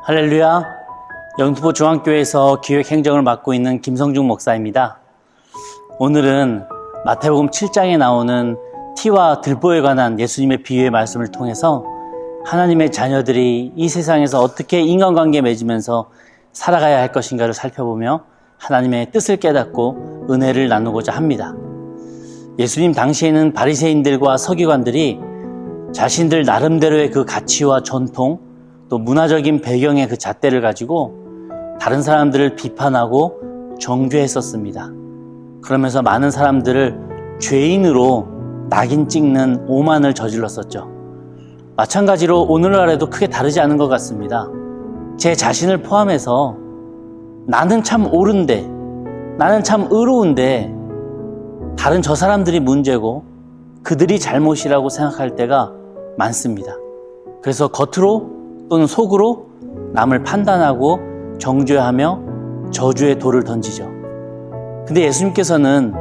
할렐루야. 영등포 중앙교회에서 기획행정을 맡고 있는 김성중 목사입니다. 오늘은 마태복음 7장에 나오는 티와 들보에 관한 예수님의 비유의 말씀을 통해서 하나님의 자녀들이 이 세상에서 어떻게 인간관계에 맺으면서 살아가야 할 것인가를 살펴보며 하나님의 뜻을 깨닫고 은혜를 나누고자 합니다. 예수님 당시에는 바리새인들과 서기관들이 자신들 나름대로의 그 가치와 전통, 또 문화적인 배경의 그 잣대를 가지고 다른 사람들을 비판하고 정죄했었습니다. 그러면서 많은 사람들을 죄인으로 낙인 찍는 오만을 저질렀었죠. 마찬가지로 오늘날에도 크게 다르지 않은 것 같습니다. 제 자신을 포함해서 나는 참 옳은데, 나는 참 의로운데 다른 저 사람들이 문제고 그들이 잘못이라고 생각할 때가 많습니다. 그래서 겉으로 또는 속으로 남을 판단하고 정죄하며 저주의 돌을 던지죠. 근데 예수님께서는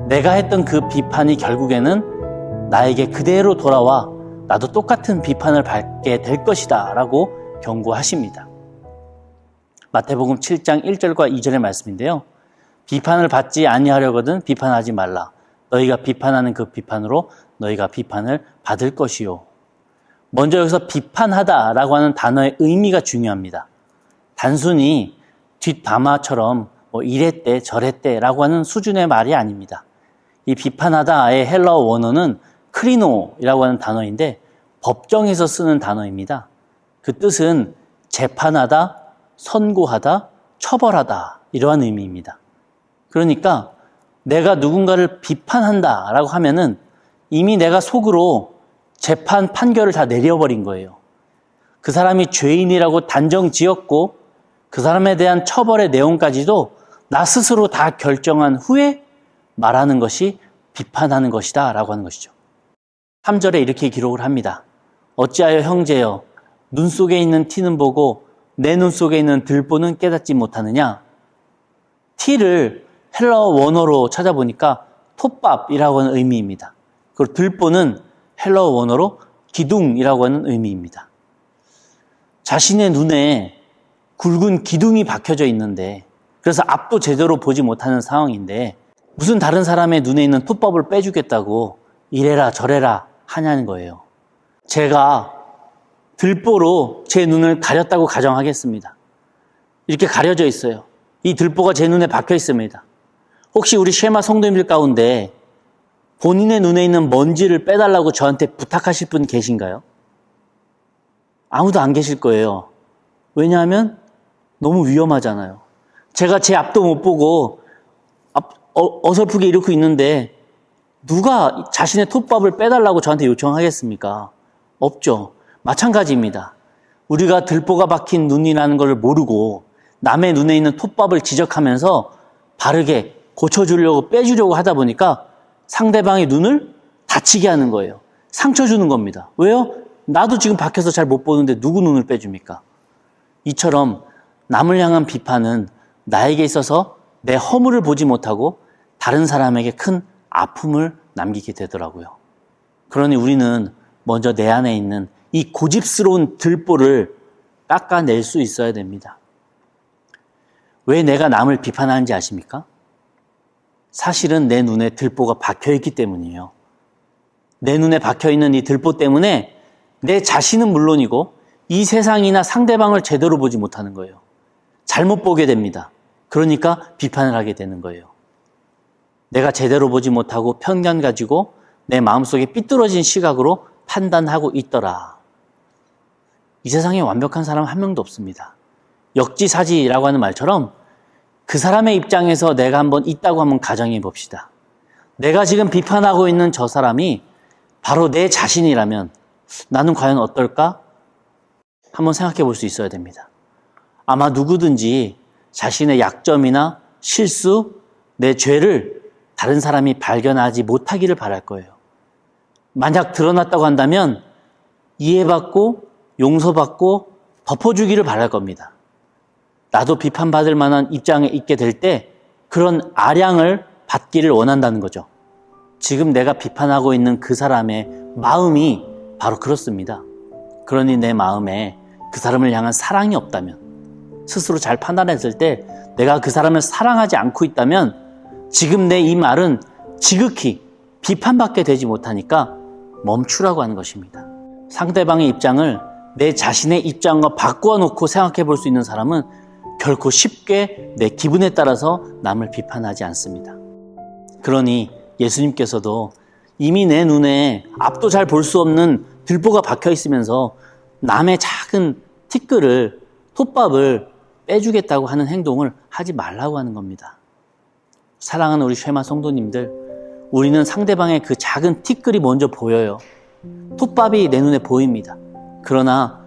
내가 했던 그 비판이 결국에는 나에게 그대로 돌아와 나도 똑같은 비판을 받게 될 것이다 라고 경고하십니다. 마태복음 7장 1절과 2절의 말씀인데요. 비판을 받지 아니하려거든 비판하지 말라. 너희가 비판하는 그 비판으로 너희가 비판을 받을 것이요. 먼저 여기서 비판하다라고 하는 단어의 의미가 중요합니다. 단순히 뒷담화처럼 이랬대 저랬대라고 하는 수준의 말이 아닙니다. 이 비판하다의 헬라어 원어는 크리노라고 하는 단어인데 법정에서 쓰는 단어입니다. 그 뜻은 재판하다, 선고하다, 처벌하다 이러한 의미입니다. 그러니까 내가 누군가를 비판한다라고 하면은 이미 내가 속으로 재판 판결을 다 내려버린 거예요. 그 사람이 죄인이라고 단정 지었고 그 사람에 대한 처벌의 내용까지도 나 스스로 다 결정한 후에 말하는 것이 비판하는 것이다 라고 하는 것이죠. 3절에 이렇게 기록을 합니다. 어찌하여 형제여 눈 속에 있는 티는 보고 내 눈 속에 있는 들보는 깨닫지 못하느냐. 티를 헬라어 원어로 찾아보니까 톱밥이라고 하는 의미입니다. 그리고 들보는 헬라어 원어로 기둥이라고 하는 의미입니다. 자신의 눈에 굵은 기둥이 박혀져 있는데 그래서 앞도 제대로 보지 못하는 상황인데 무슨 다른 사람의 눈에 있는 톱밥을 빼주겠다고 이래라 저래라 하냐는 거예요. 제가 들보로 제 눈을 가렸다고 가정하겠습니다. 이렇게 가려져 있어요. 이 들보가 제 눈에 박혀 있습니다. 혹시 우리 쉐마 성도님들 가운데 본인의 눈에 있는 먼지를 빼달라고 저한테 부탁하실 분 계신가요? 아무도 안 계실 거예요. 왜냐하면 너무 위험하잖아요. 제가 제 앞도 못 보고 어설프게 이러고 있는데 누가 자신의 톱밥을 빼달라고 저한테 요청하겠습니까? 없죠. 마찬가지입니다. 우리가 들보가 박힌 눈이라는 걸 모르고 남의 눈에 있는 톱밥을 지적하면서 바르게 고쳐주려고 빼주려고 하다 보니까 상대방의 눈을 다치게 하는 거예요. 상처 주는 겁니다. 왜요? 나도 지금 박혀서 잘 못 보는데 누구 눈을 빼줍니까? 이처럼 남을 향한 비판은 나에게 있어서 내 허물을 보지 못하고 다른 사람에게 큰 아픔을 남기게 되더라고요. 그러니 우리는 먼저 내 안에 있는 이 고집스러운 들보를 깎아낼 수 있어야 됩니다. 왜 내가 남을 비판하는지 아십니까? 사실은 내 눈에 들보가 박혀있기 때문이에요. 내 눈에 박혀있는 이 들보 때문에 내 자신은 물론이고 이 세상이나 상대방을 제대로 보지 못하는 거예요. 잘못 보게 됩니다. 그러니까 비판을 하게 되는 거예요. 내가 제대로 보지 못하고 편견 가지고 내 마음속에 삐뚤어진 시각으로 판단하고 있더라. 이 세상에 완벽한 사람 한 명도 없습니다. 역지사지라고 하는 말처럼 그 사람의 입장에서 내가 한번 있다고 한번 가정해 봅시다. 내가 지금 비판하고 있는 저 사람이 바로 내 자신이라면 나는 과연 어떨까? 한번 생각해 볼 수 있어야 됩니다. 아마 누구든지 자신의 약점이나 실수, 내 죄를 다른 사람이 발견하지 못하기를 바랄 거예요. 만약 드러났다고 한다면 이해받고 용서받고 덮어주기를 바랄 겁니다. 나도 비판받을 만한 입장에 있게 될 때 그런 아량을 받기를 원한다는 거죠. 지금 내가 비판하고 있는 그 사람의 마음이 바로 그렇습니다. 그러니 내 마음에 그 사람을 향한 사랑이 없다면, 스스로 잘 판단했을 때 내가 그 사람을 사랑하지 않고 있다면 지금 내 이 말은 지극히 비판받게 되지 못하니까 멈추라고 하는 것입니다. 상대방의 입장을 내 자신의 입장과 바꾸어 놓고 생각해 볼 수 있는 사람은 결코 쉽게 내 기분에 따라서 남을 비판하지 않습니다. 그러니 예수님께서도 이미 내 눈에 앞도 잘 볼 수 없는 들보가 박혀 있으면서 남의 작은 티끌을, 톱밥을 빼주겠다고 하는 행동을 하지 말라고 하는 겁니다. 사랑하는 우리 쉐마 성도님들, 우리는 상대방의 그 작은 티끌이 먼저 보여요. 톱밥이 내 눈에 보입니다. 그러나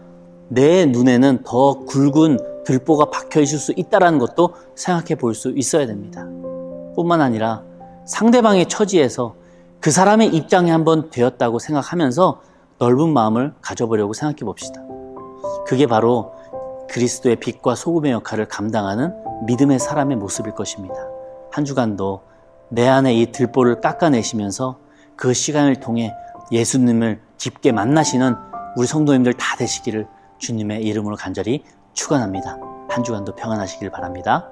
내 눈에는 더 굵은 들보가 박혀 있을 수 있다는 것도 생각해 볼 수 있어야 됩니다. 뿐만 아니라 상대방의 처지에서 그 사람의 입장이 한번 되었다고 생각하면서 넓은 마음을 가져보려고 생각해 봅시다. 그게 바로 그리스도의 빛과 소금의 역할을 감당하는 믿음의 사람의 모습일 것입니다. 한 주간도 내 안에 이 들보를 깎아내시면서 그 시간을 통해 예수님을 깊게 만나시는 우리 성도님들 다 되시기를 주님의 이름으로 간절히 축원합니다. 한 주간도 평안하시길 바랍니다.